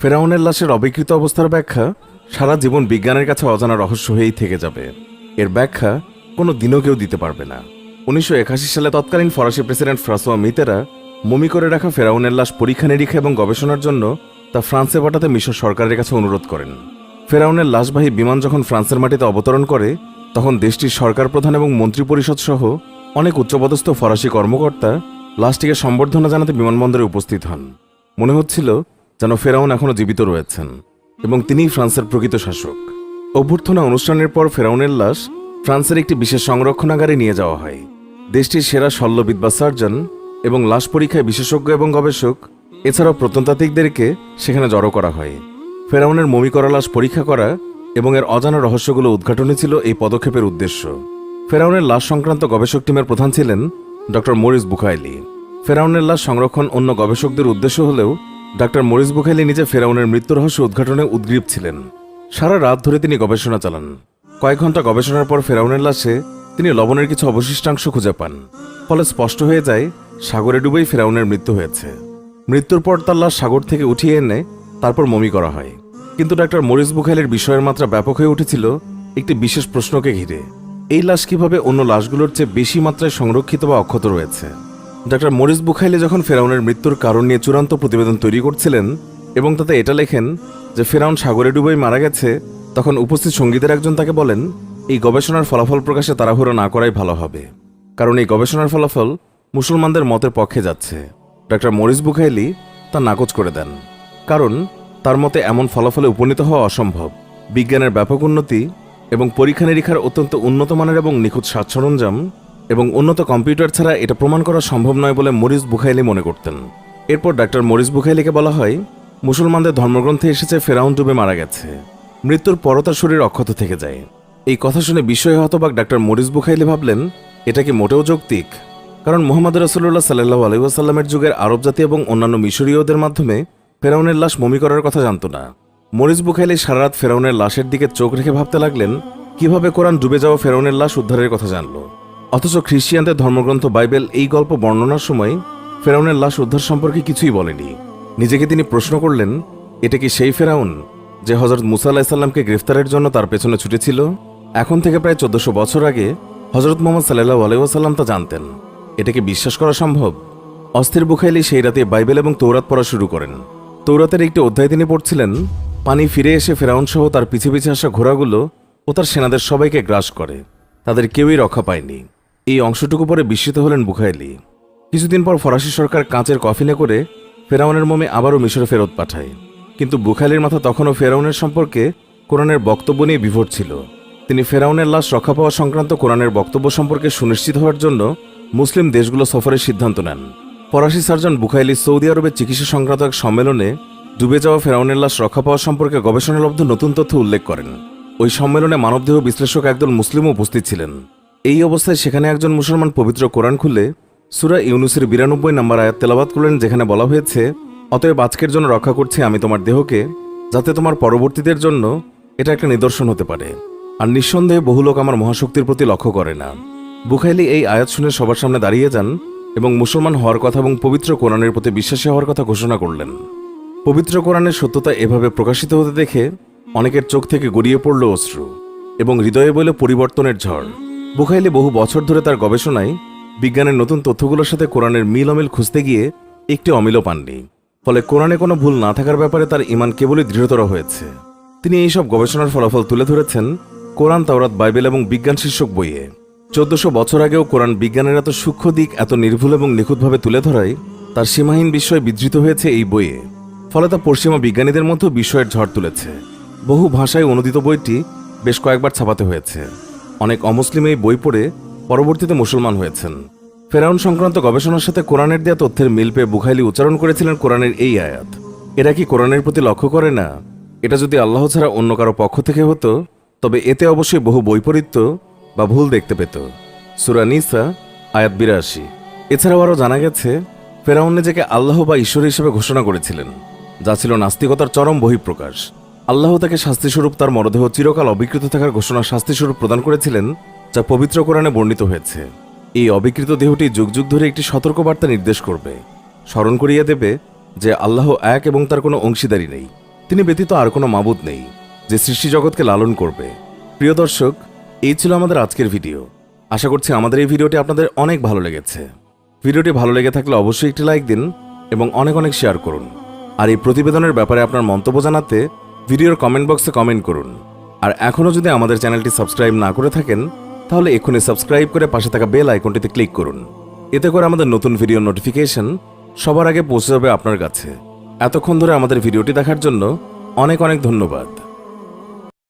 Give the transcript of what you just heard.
ফেরাউনের লাশের অবিকৃত অবস্থার ব্যাখ্যা সারা জীবন বিজ্ঞানের কাছে অজানা রহস্য হয়েই থেকে যাবে। এর ব্যাখ্যা কোনো দিনও কেউ দিতে পারবে না। 1981 সালে তৎকালীন ফরাসি প্রেসিডেন্ট ফ্রাঁসোয়া মিতেরা মমি করে রাখা ফেরাউনের লাশ পরীক্ষা নিরীক্ষা এবং গবেষণার জন্য তা ফ্রান্সে পাঠাতে মিশর সরকারের কাছে অনুরোধ করেন। ফেরাউনের লাশবাহী বিমান যখন ফ্রান্সের মাটিতে অবতরণ করে তখন দেশটির সরকার প্রধান এবং মন্ত্রিপরিষদ সহ অনেক উচ্চপদস্থ ফরাসি কর্মকর্তা লাশটিকে সম্বর্ধনা জানাতে বিমানবন্দরে উপস্থিত হন। মনে হচ্ছিল যেন ফেরাউন এখনও জীবিত রয়েছেন এবং তিনিই ফ্রান্সের প্রকৃত শাসক। অভ্যর্থনা অনুষ্ঠানের পর ফেরাউনের লাশ ফ্রান্সের একটি বিশেষ সংরক্ষণাগারে নিয়ে যাওয়া হয়। দেশটির সেরা শল্যবিদ বা সার্জন এবং লাশ পরীক্ষায় বিশেষজ্ঞ এবং গবেষক এছাড়াও প্রত্নতাত্ত্বিকদেরকে সেখানে জড়ো করা হয়। ফেরাউনের মমি করা লাশ পরীক্ষা করা এবং এর অজানা রহস্যগুলো উদ্ঘাটনই ছিল এই পদক্ষেপের উদ্দেশ্য। ফেরাউনের লাশ সংক্রান্ত গবেষক টিমের প্রধান ছিলেন ডক্টর মরিস বুখাইলি। ফেরাউনের লাশ সংরক্ষণ অন্য গবেষকদের উদ্দেশ্য হলেও ডক্টর মরিস বুখাইলি নিজে ফেরাউনের মৃত্যু রহস্য উদ্ঘাটনে উদ্গ্রীব ছিলেন। সারা রাত ধরে তিনি গবেষণা চালান। কয়েক ঘন্টা গবেষণার পর ফেরাউনের লাশে তিনি লবণের কিছু অবশিষ্টাংশ খুঁজে পান। ফলে স্পষ্ট হয়ে যায় সাগরে ডুবেই ফেরাউনের মৃত্যু হয়েছে। মৃত্যুর পর তার লাশ সাগর থেকে উঠিয়ে এনে তারপর মমি করা হয়। কিন্তু ডক্টর মরিস বুখাইলির বিষয়ের মাত্রা ব্যাপক হয়ে উঠেছিল একটি বিশেষ প্রশ্নকে ঘিরে। এই লাশ কিভাবে অন্য লাশগুলোর চেয়ে বেশি মাত্রায় সংরক্ষিত বা অক্ষত রয়েছে? ডক্টর মরিস বুখাইলি যখন ফেরাউনের মৃত্যুর কারণ নিয়ে চূড়ান্ত প্রতিবেদন তৈরি করছিলেন এবং তাতে এটা লেখেন যে ফেরাউন সাগরে ডুবেই মারা গেছে, তখন উপস্থিত সঙ্গীদের একজন তাকে বলেন এই গবেষণার ফলাফল প্রকাশে তাড়াহুড়ো না করাই ভালো হবে, কারণ এই গবেষণার ফলাফল মুসলমানদের মতের পক্ষে যাচ্ছে। ডক্টর মরিস বুখাইলি তা নাকচ করে দেন, কারণ তার মতে এমন ফলাফলে উপনীত হওয়া অসম্ভব। বিজ্ঞানের ব্যাপক উন্নতি এবং পরীক্ষা নিরীক্ষার অত্যন্ত উন্নত মানের এবং নিখুঁত সাজ সরঞ্জাম এবং উন্নত কম্পিউটার ছাড়া এটা প্রমাণ করা সম্ভব নয় বলে মরিস বুখাইলি মনে করতেন। এরপর ডক্টর মরিস বুখাইলিকে বলা হয় মুসলমানদের ধর্মগ্রন্থে এসেছে ফেরাউন ডুবে মারা গেছে, মৃত্যুর পরও তার শরীর অক্ষত থেকে যায়। এই কথা শুনে বিস্ময়ে হতবাক ডক্টর মরিস বুখাইলি ভাবলেন এটা কি মোটেও যৌক্তিক? কারণ মুহাম্মদ রাসূলুল্লাহ সাল্লাল্লাহু আলাইহি ওয়াসাল্লামের যুগের আরব জাতি এবং অন্যান্য মিশরীয়দের মাধ্যমে ফেরাউনের লাশ মমি করার কথা জানত না। মরিস বুখাইলি সারা রাত ফেরাউনের লাশের দিকে চোখ রেখে ভাবতে লাগলেন কিভাবে কোরআন ডুবে যাওয়া ফেরাউনের লাশ উদ্ধারের কথা জানল, অথচ খ্রিস্টিয়ানদের ধর্মগ্রন্থ বাইবেল এই গল্প বর্ণনার সময় ফেরাউনের লাশ উদ্ধার সম্পর্কে কিছুই বলেনি। নিজেকে তিনি প্রশ্ন করলেন এটা কি সেই ফেরাউন যে হযরত মুসা আলাইহিস সালামকে গ্রেফতারের জন্য তার পেছনে ছুটেছিল? এখন থেকে প্রায় 1400 বছর আগে হযরত মুহাম্মদ সাল্লাল্লাহু আলাইহি ওয়াসাল্লাম তা জানতেন। এটা কি বিশ্বাস করা সম্ভব? অস্থির বুখাইলি সেই রাতে বাইবেল এবং তৌরাত পড়া শুরু করেন। তৌরাতের একটি অধ্যায় তিনি পড়ছিলেন, পানি ফিরে এসে ফেরাউন সহ তার পিছে পিছে আসা ঘোড়াগুলো ও তার সেনাদের সবাইকে গ্রাস করে, তাদের কেউই রক্ষা পায়নি। এই অংশটুকু পরে বিস্মিত হলেন বুখাইলি। কিছুদিন পর ফরাসি সরকার কাঁচের কফিনে করে ফেরাউনের মমি আবারও মিশরে ফেরত পাঠায়। কিন্তু বুখাইলির মাথা তখনও ফেরাউনের সম্পর্কে কোরআনের বক্তব্য নিয়ে বিভোর ছিল। তিনি ফেরাউনের লাশ রক্ষা পাওয়া সংক্রান্ত কোরআনের বক্তব্য সম্পর্কে সুনিশ্চিত হওয়ার জন্য মুসলিম দেশগুলো সফরের সিদ্ধান্ত নেন। ফরাসি সার্জন বুখাইলি সৌদি আরবের চিকিৎসা সংক্রান্ত এক সম্মেলনে ডুবে যাওয়া ফেরাউনের লাশ রক্ষা পাওয়া সম্পর্কে গবেষণালব্ধ নতুন তথ্য উল্লেখ করেন। ওই সম্মেলনে মানবদেহ বিশ্লেষক একদল মুসলিমও উপস্থিত ছিলেন। এই অবস্থায় সেখানে একজন মুসলমান পবিত্র কোরআন খুলে সূরা ইউনুসের 92 নম্বর আয়াত তেলাওয়াত করলেন, যেখানে বলা হয়েছে অতএব আজকের জন্য রক্ষা করছি আমি তোমার দেহকে, যাতে তোমার পরবর্তীদের জন্য এটা একটা নিদর্শন হতে পারে। আর নিঃসন্দেহে বহু লোক আমার মহাশক্তির প্রতি লক্ষ্য করে না। বুখাইলি এই আয়াত শুনে সবার সামনে দাঁড়িয়ে যান এবং মুসলমান হওয়ার কথা এবং পবিত্র কোরআনের প্রতি বিশ্বাসী হওয়ার কথা ঘোষণা করলেন। পবিত্র কোরআনের সত্যতা এভাবে প্রকাশিত হতে দেখে অনেকের চোখ থেকে গড়িয়ে পড়ল অশ্রু এবং হৃদয়ে বইল পরিবর্তনের ঝড়। বুখাইলি বহু বছর ধরে তার গবেষণায় বিজ্ঞানের নতুন তথ্যগুলোর সাথে কোরআনের মিল অমিল খুঁজতে গিয়ে একটি অমিলও পাননি। ফলে কোরআনে কোনো ভুল না থাকার ব্যাপারে তার ঈমান কেবলই দৃঢ়তর হয়েছে। তিনি এইসব গবেষণার ফলাফল তুলে ধরেছেন কোরআন, তাওরাত, বাইবেল এবং বিজ্ঞান শীর্ষক বইয়ে। 1400 বছর আগেও কোরআন বিজ্ঞানের এত সূক্ষ্ম দিক এত নির্ভুল এবং নিখুঁতভাবে তুলে ধরায় তার সীমাহীন বিস্ময় বিধৃত হয়েছে এই বইয়ে। ফলে তা পশ্চিমা বিজ্ঞানীদের মধ্যেও বিস্ময়ের ঝড় তুলেছে। বহু ভাষায় অনুদিত বইটি বেশ কয়েকবার ছাপাতে হয়েছে। অনেক অমুসলিম এই বই পড়ে পরবর্তীতে মুসলমান হয়েছেন। ফেরাউন সংক্রান্ত গবেষণার সাথে কোরআনের দেয়া তথ্যের মিল পেয়ে বুখাইলি উচ্চারণ করেছিলেন কোরআনের এই আয়াত, এরা কি কোরআনের প্রতি লক্ষ্য করে না? এটা যদি আল্লাহ ছাড়া অন্য কারো পক্ষ থেকে হতো তবে এতে অবশ্যই বহু বৈপরীত্য বা ভুল দেখতে পেত। সূরা নিসা আয়াত 82। এছাড়াও আরও জানা গেছে ফেরাউন নিজেকে আল্লাহ বা ঈশ্বর হিসেবে ঘোষণা করেছিলেন, যা ছিল নাস্তিকতার চরম বহিঃপ্রকাশ। আল্লাহ তাকে শাস্তিস্বরূপ তার মরদেহ চিরকাল অবিকৃত থাকার ঘোষণা শাস্তিস্বরূপ প্রদান করেছিলেন, যা পবিত্র কোরআনে বর্ণিত হয়েছে। এই অবিকৃত দেহটি যুগ যুগ ধরে একটি সতর্কবার্তা নির্দেশ করবে, স্মরণ করিয়ে দেবে যে আল্লাহ এক এবং তার কোনো অংশীদারি নেই। তিনি ব্যতীত আর কোনো মাবুদ নেই যে সৃষ্টি জগৎকে লালন করবে। প্রিয় দর্শক, এই ছিল আমাদের আজকের ভিডিও। আশা করছি আমাদের এই ভিডিওটি আপনাদের অনেক ভালো লেগেছে। ভিডিওটি ভালো লেগে থাকলে অবশ্যই একটি লাইক দিন এবং অনেক অনেক শেয়ার করুন। আর এই প্রতিবেদনের ব্যাপারে আপনার মন্তব্য জানাতে ভিডিওর কমেন্ট বক্সে কমেন্ট করুন। আর এখনও যদি আমাদের চ্যানেলটি সাবস্ক্রাইব না করে থাকেন তাহলে এক্ষুনি সাবস্ক্রাইব করে পাশে থাকা বেল আইকনটিতে ক্লিক করুন। এতে করে আমাদের নতুন ভিডিও নোটিফিকেশন সবার আগে পৌঁছে যাবে আপনার কাছে। এতক্ষণ ধরে আমাদের ভিডিওটি দেখার জন্য অনেক অনেক ধন্যবাদ।